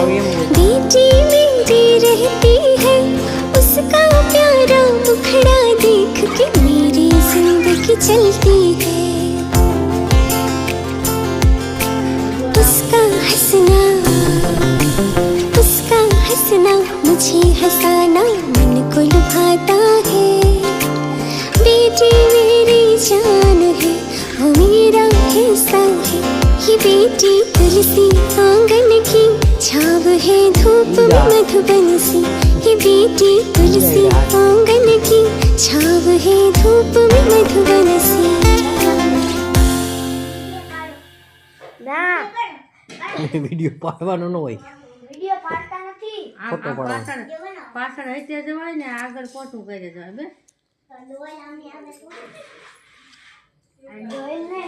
बेटी मेरी रहती है उसका प्यारा मुखड़ा देख के मेरी जिंदगी चलती है। उसका हंसना मुझे हंसाना मन को लुभाता है। बेटी मेरी जान है वो मेरा हिस्सा है। ये बेटी तुलसी आंगन की छाव है धूप में मधुबन सी। ये बेटी तुलसी आंगन की छाव है धूप में मधुबन सी। વિડિયો પાડવાનો ન હોય વિડિયો પાડતા નથી ફોટો પાડવાનો પાછળ હતે જવાય ને આગળ ફોટો કરી જવાય બે ડોલ આમે આવે તો આ ડોલ ને